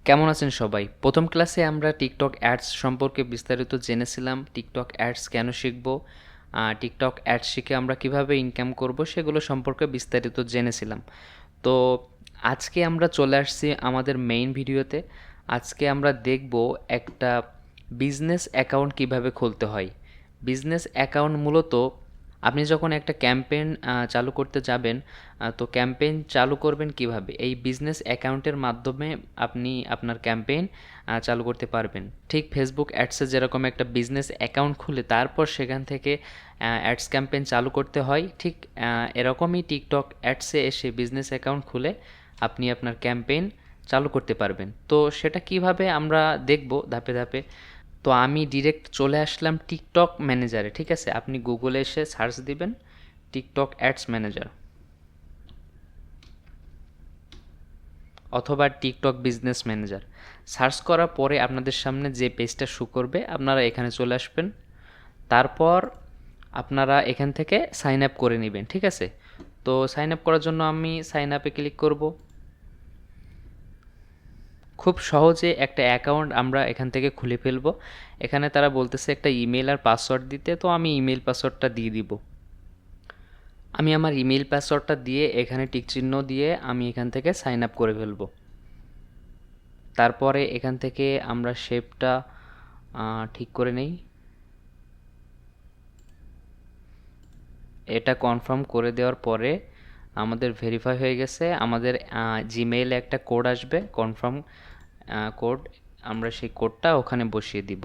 কেমন আছেন সবাই? প্রথম ক্লাসে আমরা টিকটক অ্যাডস সম্পর্কে বিস্তারিত জেনেছিলাম। টিকটক অ্যাডস কেন শিখব, টিকটক অ্যাডস শিখে আমরা কিভাবে ইনকাম করব সেগুলো সম্পর্কে বিস্তারিত জেনেছিলাম। তো আজকে আমরা চলে আসছি আমাদের মেইন ভিডিওতে। আজকে আমরা দেখব একটা বিজনেস অ্যাকাউন্ট কিভাবে খুলতে হয়। বিজনেস অ্যাকাউন্ট মূলত আপনি যখন একটা ক্যাম্পেইন চালু করতে যাবেন, তো ক্যাম্পেইন চালু করবেন কিভাবে? এই বিজনেস অ্যাকাউন্টের মাধ্যমে আপনি আপনার ক্যাম্পেইন চালু করতে পারবেন। ঠিক ফেসবুক অ্যাডসে যেরকম একটা বিজনেস অ্যাকাউন্ট খুলে তারপর সেখান থেকে অ্যাডস ক্যাম্পেইন চালু করতে হয়, ঠিক এরকমই টিকটক অ্যাডসে এসে বিজনেস অ্যাকাউন্ট খুলে আপনি আপনার ক্যাম্পেইন চালু করতে পারবেন। তো সেটা কিভাবে আমরা দেখব ধাপে ধাপে। তো আমি ডিরেক্ট চলে আসলাম টিকটক ম্যানেজারে, ঠিক আছে? আপনি গুগলে এসে সার্চ দিবেন টিকটক অ্যাডস ম্যানেজার অথবা টিকটক বিজনেস ম্যানেজার। সার্চ করার পরে আপনাদের সামনে যে পেজটা শো করবে আপনারা এখানে চলে আসবেন। তারপর আপনারা এখান থেকে সাইন আপ করে নেবেন, ঠিক আছে? তো সাইন আপ করার জন্য আমি সাইন আপে ক্লিক করব। খুব সহজে একটা অ্যাকাউন্ট আমরা এখান থেকে খুলে ফেলব। এখানে তারা বলতেছে একটা ইমেল আর পাসওয়ার্ড দিতে, তো আমি ইমেল পাসওয়ার্ডটা দিয়ে দিব। আমি আমার ইমেল পাসওয়ার্ডটা দিয়ে এখানে টিক চিহ্ন দিয়ে আমি এখান থেকে সাইন আপ করে ফেলব। তারপরে এখান থেকে আমরা শেপটা ঠিক করে নেই। এটা কনফার্ম করে দেওয়ার পরে আমাদের ভেরিফাই হয়ে গেছে। আমাদের জিমেইলে একটা কোড আসবে, কনফার্ম কোড। আমরা সেই কোডটা ওখানে বসিয়ে দিব।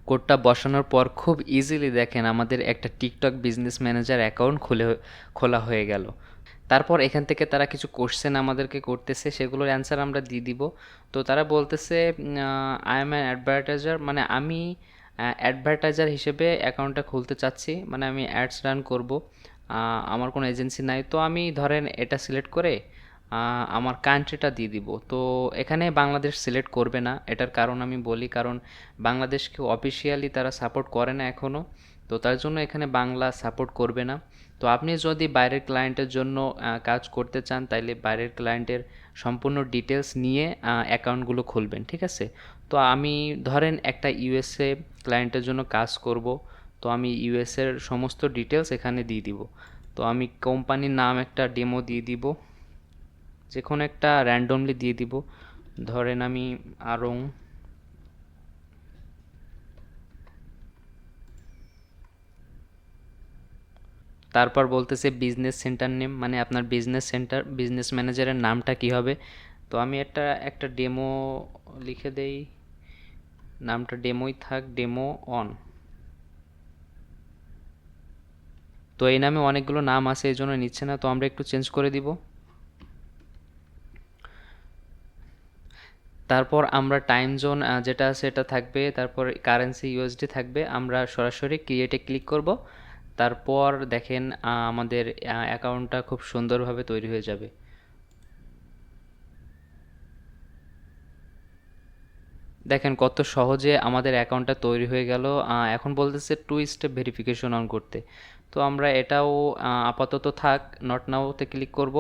কোডটা বসানোর পর খুব ইজিলি দেখেন আমাদের একটা টিকটক বিজনেস ম্যানেজার অ্যাকাউন্ট খোলা হয়ে গেল। তারপর এখান থেকে তারা কিছু কোশ্চেন আমাদেরকে করতেছে, সেগুলোর অ্যান্সার আমরা দিয়ে দিব। তো তারা বলতেছে আই এম অ্যান অ্যাডভার্টাইজার, মানে আমি অ্যাডভার্টাইজার হিসেবে অ্যাকাউন্টটা খুলতে চাচ্ছি, মানে আমি অ্যাডস রান করব। আমার কোনো এজেন্সি নাই। তো আমি ধরেন এটা সিলেক্ট করে আমার কান্ট্রিটা দিয়ে দিব। তো এখানে বাংলাদেশ সিলেক্ট করবে না, এটার কারণ আমি বলি, কারণ বাংলাদেশকে অফিসিয়ালি তারা সাপোর্ট করে না এখনও। তো তার জন্য এখানে বাংলা সাপোর্ট করবে না। তো আপনি যদি বাইরের ক্লায়েন্টের জন্য কাজ করতে চান তাইলে বাইরের ক্লায়েন্টের সম্পূর্ণ ডিটেলস নিয়ে অ্যাকাউন্টগুলো খুলবেন, ঠিক আছে? তো আমি ধরেন একটা ইউএসএ ক্লায়েন্টের জন্য কাজ করব। তো আমি ইউএসএর সমস্ত ডিটেলস এখানে দিয়ে দিব। তো আমি কোম্পানির নাম একটা ডেমো দিয়ে দিব, যে কোনো একটা র্যান্ডমলি দিয়ে দিব। ধরেন আমি আরং। তারপর বলতেছে বিজনেস সেন্টার নেম, মানে আপনার বিজনেস সেন্টার বিজনেস ম্যানেজারের নামটা কি হবে। তো আমি একটা ডেমো লিখে দেই, নামটা ডেমোই থাক, ডেমো অন। তো এই নামে অনেকগুলো নাম আছে, এই জন্য নিচ্ছে না, তো আমরা একটু চেঞ্জ করে দিব। তারপর আমরা টাইম জোন যেটা আছে এটা থাকবে, তারপর কারেন্সি ইউএসডি থাকবে। আমরা সরাসরি ক্রিয়েটে ক্লিক করব। তারপর দেখেন আমাদের অ্যাকাউন্টটা খুব সুন্দরভাবে তৈরি হয়ে যাবে। দেখেন কত সহজে আমাদের অ্যাকাউন্টটা তৈরি হয়ে গেল। এখন বলতেছে টু স্টেপ ভেরিফিকেশন অন করতে। তো আমরা এটাও আপাতত থাক, নট নাওতে ক্লিক করব।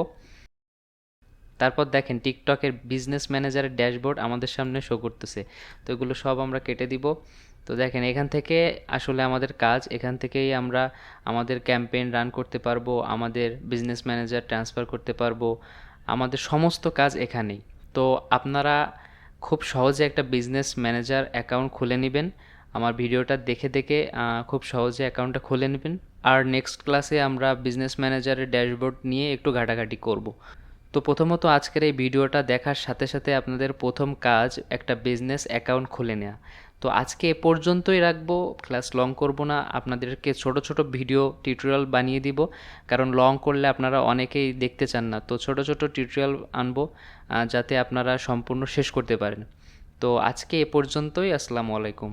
তারপর দেখেন টিকটকের বিজনেস ম্যানেজারের ড্যাশবোর্ড আমাদের সামনে শো করতেছে। তো এগুলো সব আমরা কেটে দিব। তো দেখেন এখান থেকে আসলে আমাদের কাজ, এখান থেকেই আমরা আমাদের ক্যাম্পেইন রান করতে পারবো, আমাদের বিজনেস ম্যানেজার ট্রান্সফার করতে পারবো, আমাদের সমস্ত কাজ এখানেই। তো আপনারা খুব সহজে একটা বিজনেস ম্যানেজার অ্যাকাউন্ট খুলে নেবেন। আমার ভিডিওটা দেখে দেখে খুব সহজে অ্যাকাউন্টটা খুলে নেবেন। আর নেক্সট ক্লাসে আমরা বিজনেস ম্যানেজারের ড্যাশবোর্ড নিয়ে একটু ঘাটাঘাটি করব। তো প্রথমত আজকের এই ভিডিওটা দেখার সাথে সাথে আপনাদের প্রথম কাজ একটা বিজনেস অ্যাকাউন্ট খুলে নেওয়া। তো আজকে এ পর্যন্তই রাখবো, ক্লাস লং করব না, আপনাদেরকে ছোট ছোট ভিডিও টিউটোরিয়াল বানিয়ে দিব, কারণ লং করলে আপনারা অনেকেই দেখতে চান না। তো ছোট ছোট টিউটোরিয়াল আনবো যাতে আপনারা সম্পূর্ণ শেষ করতে পারেন। তো আজকে এ পর্যন্তই, আসসালামু আলাইকুম।